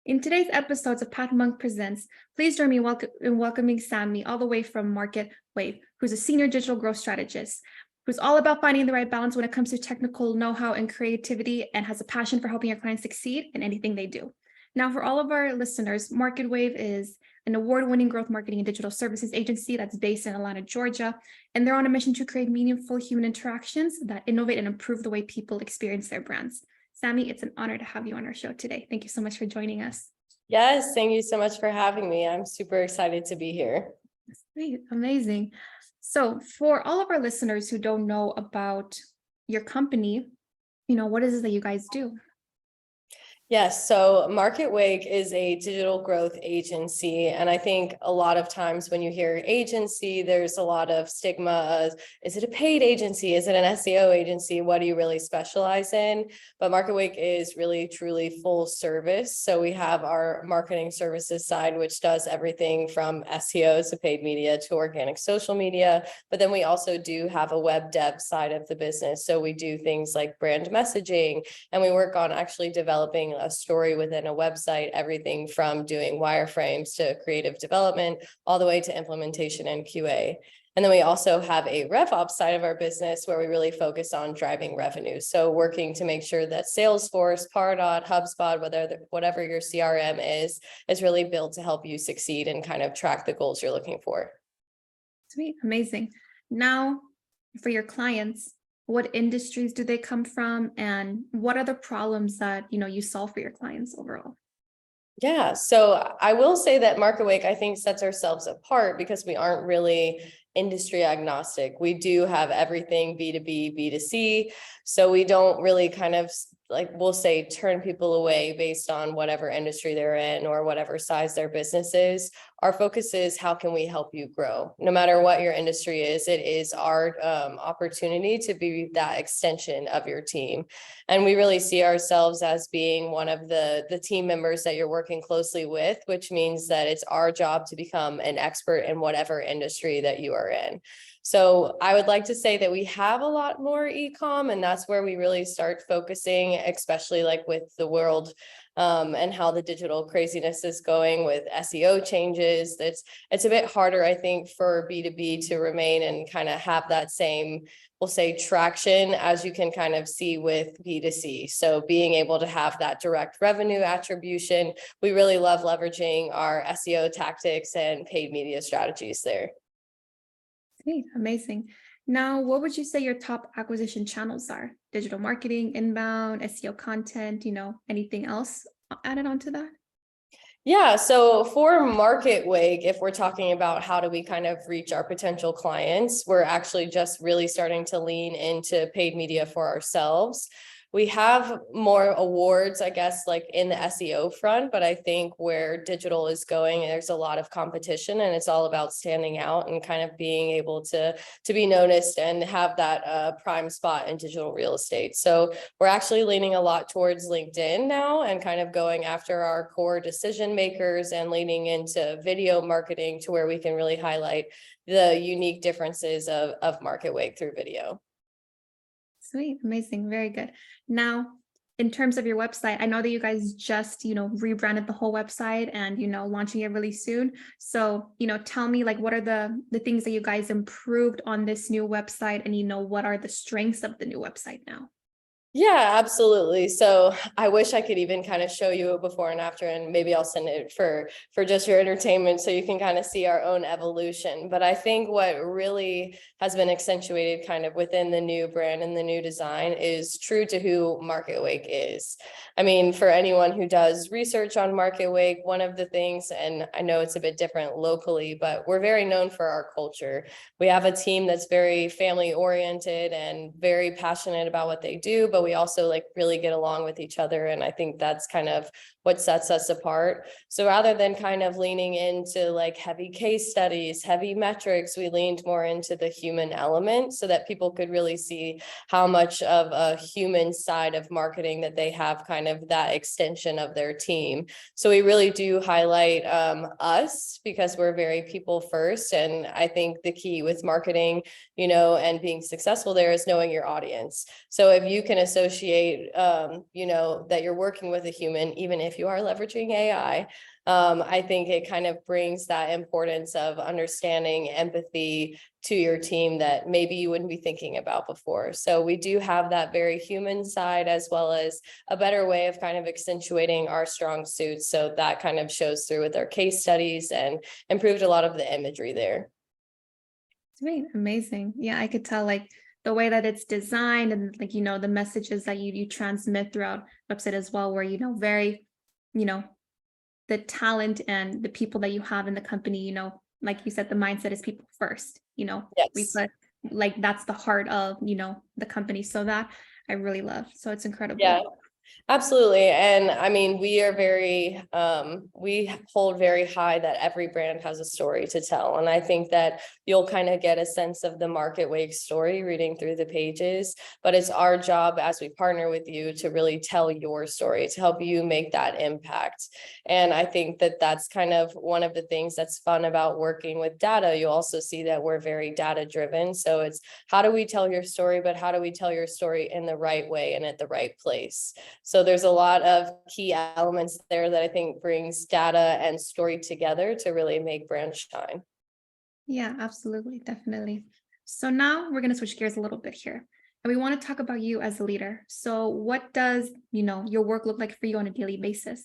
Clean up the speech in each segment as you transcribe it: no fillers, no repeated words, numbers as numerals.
In today's episodes of Pat Monk Presents, please join me in welcoming Sammy all the way from Marketwake, who's a senior digital growth strategist, who's all about finding the right balance when it comes to technical know-how and creativity, and has a passion for helping your clients succeed in anything they do. Now, for all of our listeners, Marketwave is an award-winning growth marketing and digital services agency that's based in Atlanta, Georgia, and they're on a mission to create meaningful human interactions that innovate and improve the way people experience their brands. Sammy, it's an honor to have you on our show today. Thank you so much for joining us. Yes, thank you so much for having me. I'm super excited to be here. Great, amazing. So for all of our listeners who don't know about your company, what is it that you guys do? Yes, so Marketwake is a digital growth agency. And I think a lot of times when you hear agency, there's a lot of stigma. Is it a paid agency? Is it an SEO agency? What do you really specialize in? But Marketwake is really, truly full service. So we have our marketing services side, which does everything from SEO to paid media to organic social media. But then we also do have a web dev side of the business. So we do things like brand messaging, and we work on actually developing a story within a website, everything from doing wireframes to creative development, all the way to implementation and QA. And then we also have a RevOps side of our business where we really focus on driving revenue. So working to make sure that Salesforce, Pardot, HubSpot, whatever your CRM is really built to help you succeed and kind of track the goals you're looking for. Sweet, amazing. Now, for your clients, what industries do they come from, and what are the problems that you solve for your clients overall? Yeah, so I will say that Marketwake, I think, sets ourselves apart because we aren't really industry agnostic. We do have everything B2B, B2C. So we don't really kind of, like we'll say, turn people away based on whatever industry they're in or whatever size their business is. Our focus is how can we help you grow? No matter what your industry is, it is our opportunity to be that extension of your team. And we really see ourselves as being one of the team members that you're working closely with, which means that it's our job to become an expert in whatever industry that you are in. So I would like to say that we have a lot more e-com, and that's where we really start focusing, especially like with the world and how the digital craziness is going with SEO changes. It's a bit harder, I think, for B2B to remain and kind of have that same, we'll say, traction as you can kind of see with B2C. So being able to have that direct revenue attribution, we really love leveraging our SEO tactics and paid media strategies there. Great, amazing. Now, what would you say your top acquisition channels are? Digital marketing, inbound, SEO content, anything else added onto that? Yeah, so for Marketwake, if we're talking about how do we kind of reach our potential clients, we're actually just really starting to lean into paid media for ourselves. We have more awards, I guess, like in the SEO front, but I think where digital is going, there's a lot of competition, and it's all about standing out and kind of being able to be noticed and have that prime spot in digital real estate. So we're actually leaning a lot towards LinkedIn now and kind of going after our core decision makers and leaning into video marketing to where we can really highlight the unique differences of Marketwake through video. Sweet, amazing, very good. Now, in terms of your website, I know that you guys just, rebranded the whole website and, launching it really soon. So, tell me, like, what are the things that you guys improved on this new website, and, what are the strengths of the new website now? Yeah, absolutely. So I wish I could even kind of show you a before and after, and maybe I'll send it for just your entertainment so you can kind of see our own evolution. But I think what really has been accentuated kind of within the new brand and the new design is true to who Marketwake is. I mean, for anyone who does research on Marketwake, one of the things, and I know it's a bit different locally, but we're very known for our culture. We have a team that's very family oriented and very passionate about what they do, but we also really get along with each other. And I think that's kind of what sets us apart. So rather than kind of leaning into heavy case studies, heavy metrics, we leaned more into the human element so that people could really see how much of a human side of marketing that they have, kind of that extension of their team. So we really do highlight us because we're very people first. And I think the key with marketing, and being successful there is knowing your audience. So if you can associate, that you're working with a human, even if you are leveraging AI. I think it kind of brings that importance of understanding empathy to your team that maybe you wouldn't be thinking about before. So we do have that very human side, as well as a better way of kind of accentuating our strong suits. So that kind of shows through with our case studies and improved a lot of the imagery there. Great, amazing. Yeah, I could tell like the way that it's designed and like, the messages that you transmit throughout website as well, where, very, the talent and the people that you have in the company, like you said, the mindset is people first, we Yes. put like, that's the heart of, the company. So that I really love. So it's incredible. Yeah. Absolutely. And I mean, we are we hold very high that every brand has a story to tell. And I think that you'll kind of get a sense of the Marketwake story reading through the pages, but it's our job as we partner with you to really tell your story, to help you make that impact. And I think that that's kind of one of the things that's fun about working with data. You also see that we're very data driven. So it's how do we tell your story, but how do we tell your story in the right way and at the right place? So there's a lot of key elements there that I think brings data and story together to really make brands shine. Yeah, absolutely. Definitely. So now we're going to switch gears a little bit here. And we want to talk about you as a leader. So what does, your work look like for you on a daily basis?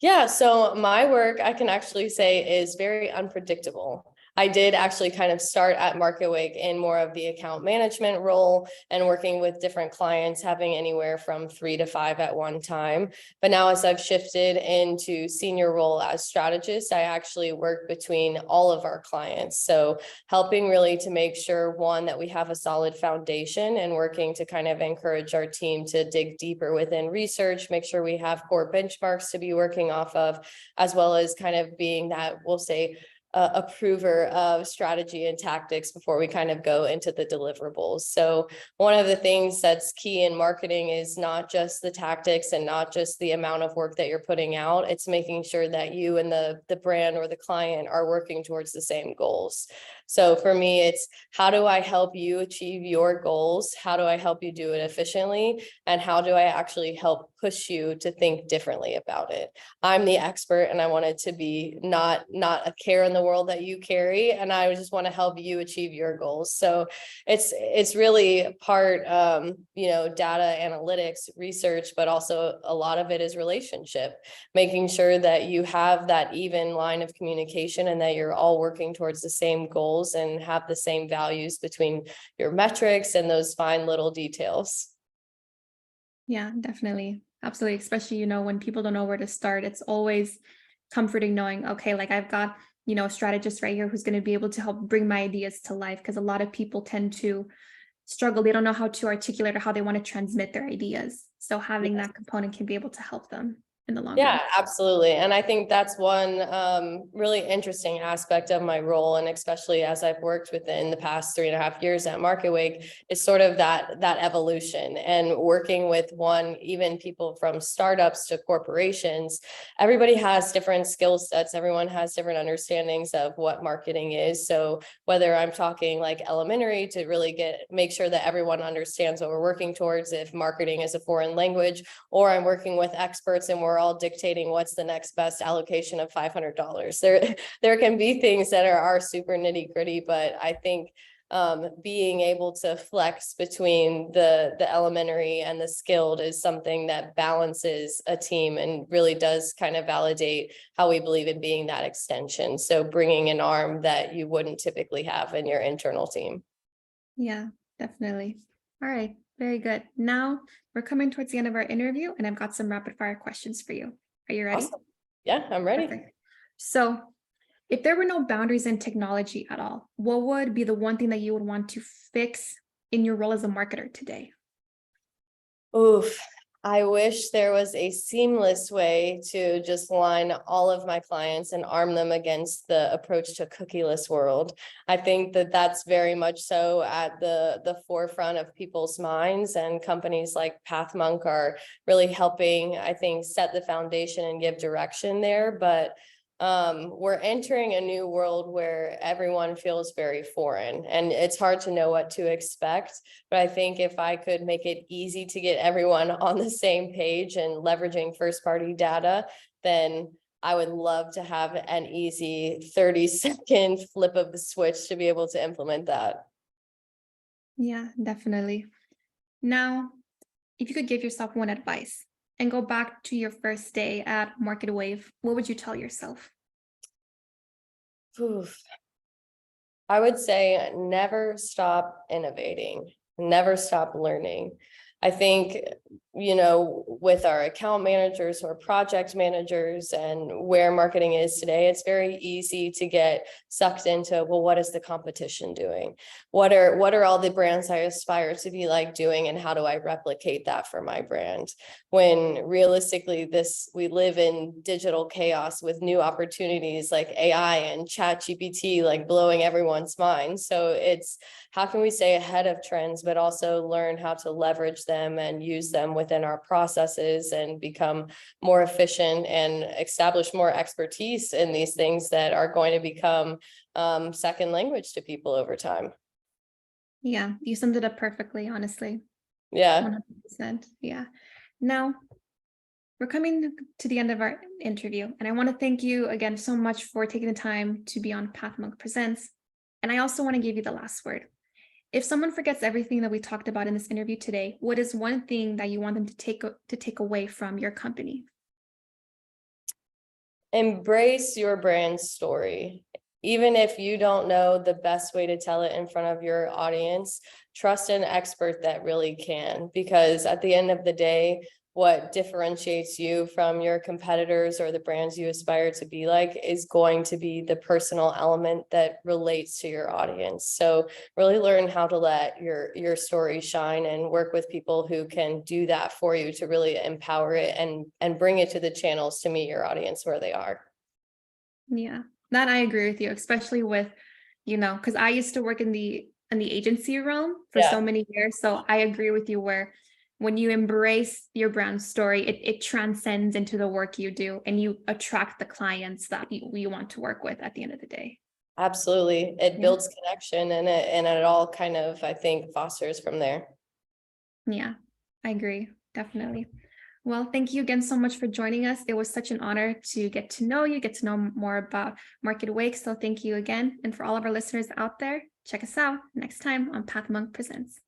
Yeah, so my work, I can actually say, is very unpredictable. I did actually kind of start at Marketwake in more of the account management role and working with different clients, having anywhere from 3 to 5 at one time. But now as I've shifted into senior role as strategist, I actually work between all of our clients. So helping really to make sure, one, that we have a solid foundation and working to kind of encourage our team to dig deeper within research, make sure we have core benchmarks to be working off of, as well as kind of being that, we'll say, approver of strategy and tactics before we kind of go into the deliverables. So one of the things that's key in marketing is not just the tactics and not just the amount of work that you're putting out. It's making sure that you and the brand or the client are working towards the same goals. So for me, it's how do I help you achieve your goals? How do I help you do it efficiently? And how do I actually help push you to think differently about it? I'm the expert and I want it to be not a care in the world that you carry. And I just want to help you achieve your goals. So it's really part, data analytics research, but also a lot of it is relationship, making sure that you have that even line of communication and that you're all working towards the same goals and have the same values between your metrics and those fine little details. Yeah, definitely. Absolutely. Especially, when people don't know where to start, it's always comforting knowing, okay, like I've got, a strategist right here who's going to be able to help bring my ideas to life. Because a lot of people tend to struggle. They don't know how to articulate or how they want to transmit their ideas. So having that component can be able to help them in the long run. Yeah, absolutely. And I think that's one really interesting aspect of my role. And especially as I've worked within the past 3.5 years at Marketwake, is sort of that evolution and working with even people from startups to corporations. Everybody has different skill sets. Everyone has different understandings of what marketing is. So whether I'm talking like elementary to really make sure that everyone understands what we're working towards, if marketing is a foreign language, or I'm working with experts and we're all dictating what's the next best allocation of $500. There can be things that are super nitty gritty, but I think being able to flex between the elementary and the skilled is something that balances a team and really does kind of validate how we believe in being that extension. So bringing an arm that you wouldn't typically have in your internal team. Yeah, definitely. All right. Very good. Now we're coming towards the end of our interview and I've got some rapid fire questions for you. Are you ready? Awesome. Yeah, I'm ready. Perfect. So if there were no boundaries in technology at all, what would be the one thing that you would want to fix in your role as a marketer today? Oof. I wish there was a seamless way to just line all of my clients and arm them against the approach to cookieless world. I think that that's very much so at the forefront of people's minds, and companies like Pathmonk are really helping, I think, set the foundation and give direction there. But we're entering a new world where everyone feels very foreign, and it's hard to know what to expect. But I think if I could make it easy to get everyone on the same page and leveraging first-party data, then I would love to have an easy 30-second flip of the switch to be able to implement that. Yeah, definitely. Now, if you could give yourself one advice and go back to your first day at Marketwake, what would you tell yourself? Oof. I would say never stop innovating, never stop learning. I think, with our account managers or project managers and where marketing is today, it's very easy to get sucked into, well, what is the competition doing? What are all the brands I aspire to be like doing, and how do I replicate that for my brand? When realistically, we live in digital chaos with new opportunities like AI and ChatGPT, like blowing everyone's mind. So it's, how can we stay ahead of trends, but also learn how to leverage them and use them within our processes and become more efficient and establish more expertise in these things that are going to become second language to people over time. Yeah, you summed it up perfectly, honestly. Yeah. 100%. Yeah. Now, we're coming to the end of our interview, and I want to thank you again so much for taking the time to be on PathMonk Presents. And I also want to give you the last word. If someone forgets everything that we talked about in this interview today, what is one thing that you want them to take away from your company? Embrace your brand story. Even if you don't know the best way to tell it in front of your audience, trust an expert that really can, because at the end of the day, what differentiates you from your competitors or the brands you aspire to be like is going to be the personal element that relates to your audience. So really learn how to let your story shine and work with people who can do that for you to really empower it and bring it to the channels to meet your audience where they are. Yeah, that I agree with you, especially with, because I used to work in the agency realm for so many years. So I agree with you where when you embrace your brand story, it transcends into the work you do, and you attract the clients that you want to work with at the end of the day. Absolutely. It Yeah. builds connection, and it all kind of, I think, fosters from there. Yeah, I agree. Definitely. Well, thank you again so much for joining us. It was such an honor to get to know you, get to know more about Marketwake. So thank you again. And for all of our listeners out there, check us out next time on PathMonk Presents.